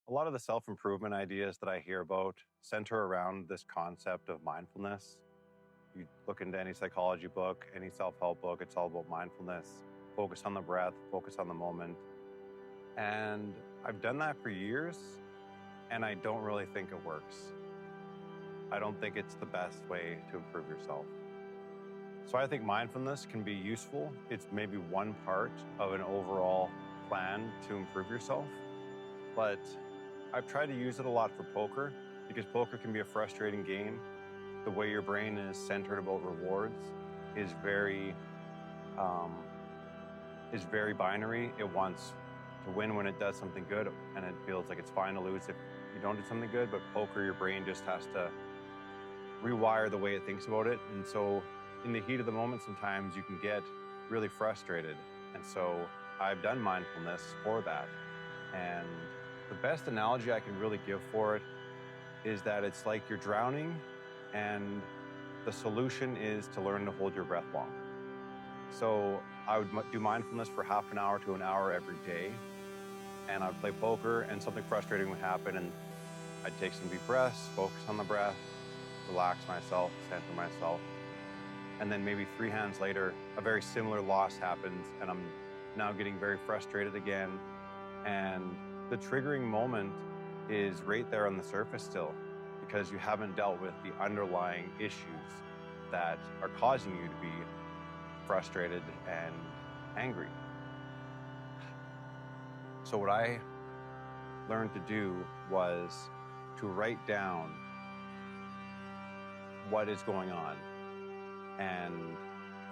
A lot of the self-improvement ideas that I hear about center around this concept of mindfulness. You look into any psychology book, any self-help book, it's all about mindfulness. Focus on the breath, focus on the moment. And I've done that for years, and I don't really think it works. I don't think it's the best way to improve yourself. So I think mindfulness can be useful. It's maybe one part of an overall plan to improve yourself. But I've tried to use it a lot for poker because poker can be a frustrating game. The way your brain is centered about rewards is um, very binary. It wants to win when it does something good, and it feels like it's fine to lose if you don't do something good. But poker, your brain just has to rewire the way it thinks about it. And so in the heat of the moment, sometimes you can get really frustrated. And so I've done mindfulness for that. And the best analogy I can really give for it is that it's like you're drowning and the solution is to learn to hold your breath long. So I would do mindfulness for half an hour to an hour every day. And I'd play poker and something frustrating would happen. And I'd take some deep breaths, focus on the breath, relax myself, center myself. And then maybe 3 hands later, a very similar loss happens and I'm now getting very frustrated again. And the triggering moment is right there on the surface still because you haven't dealt with the underlying issues that are causing you to be frustrated and angry. So what I learned to do was to write down what is going on. And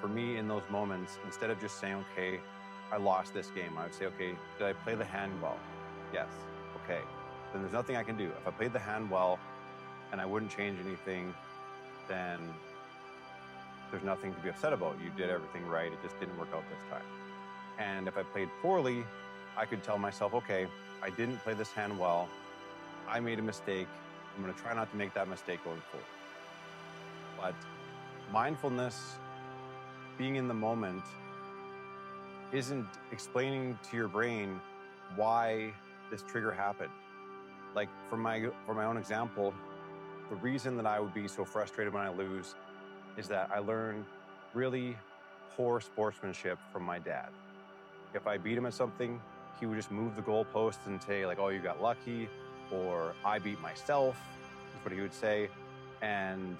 for me, in those moments, instead of just saying, okay, I lost this game, I would say, okay, did I play the hand well? Yes. Okay. Then there's nothing I can do. If I played the hand well and I wouldn't change anything, then there's nothing to be upset about. You did everything right. It just didn't work out this time. And if I played poorly, I could tell myself, okay, I didn't play this hand well. I made a mistake. I'm going to try not to make that mistake going forward. But mindfulness, being in the moment, isn't explaining to your brain why this trigger happened. Like for my own example, the reason that I would be so frustrated when I lose is that I learned really poor sportsmanship from my dad. If I beat him at something, he would just move the goalposts and say like, oh, you got lucky, or I beat myself, is what he would say. And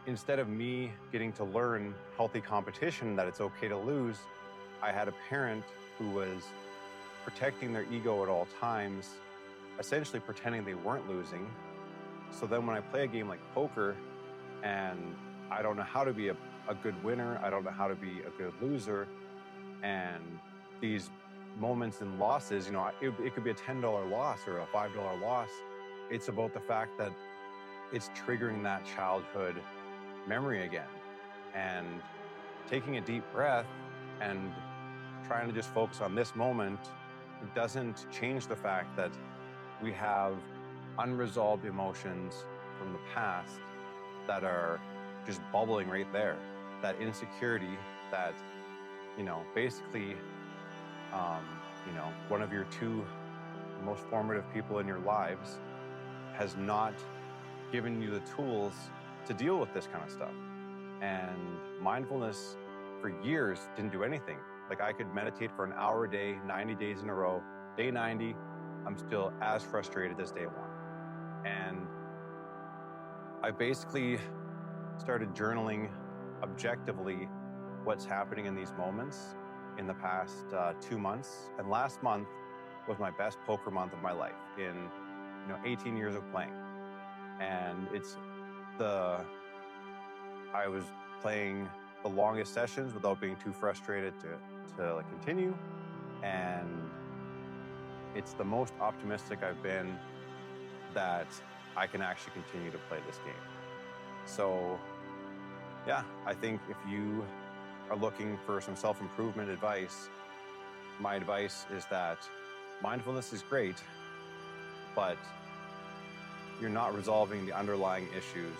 instead of me getting to learn healthy competition, that it's okay to lose, I had a parent who was protecting their ego at all times, essentially pretending they weren't losing. So then when I play a game like poker and I don't know how to be a good winner, I don't know how to be a good loser, and these moments and losses, it could be a $10 loss or a $5 loss. It's about the fact that it's triggering that childhood memory again, and taking a deep breath and trying to just focus on this moment. It doesn't change the fact that we have unresolved emotions from the past that are just bubbling right there. That insecurity that, basically, one of your two most formative people in your lives has not given you the tools to deal with this kind of stuff. And mindfulness for years didn't do anything. Like I could meditate for an hour a day, 90 days in a row. Day 90, I'm still as frustrated as day 1. And I basically started journaling objectively what's happening in these moments in the past 2 months. And last month was my best poker month of my life in 18 years of playing. And I was playing the longest sessions without being too frustrated to continue. And it's the most optimistic I've been that I can actually continue to play this game. So yeah, I think if you are looking for some self-improvement advice, my advice is that mindfulness is great, but you're not resolving the underlying issues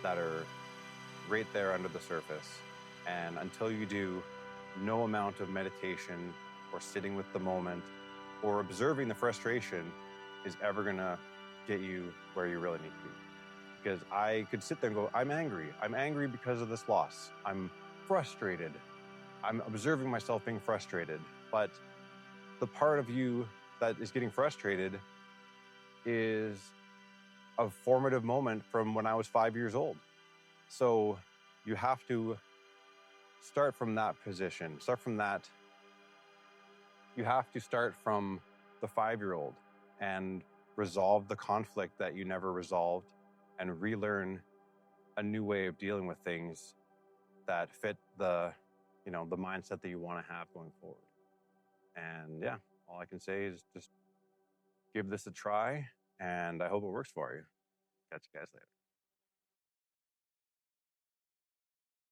that are right there under the surface. And until you do, no amount of meditation or sitting with the moment or observing the frustration is ever going to get you where you really need to be. Because I could sit there and go, I'm angry. I'm angry because of this loss. I'm frustrated. I'm observing myself being frustrated. But the part of you that is getting frustrated is a formative moment from when I was 5 years old. So you have to start from that position, start from that. You have to start from the 5-year-old and resolve the conflict that you never resolved and relearn a new way of dealing with things that fit the mindset that you want to have going forward. And yeah, all I can say is just give this a try, and I hope it works for you. Catch you guys later.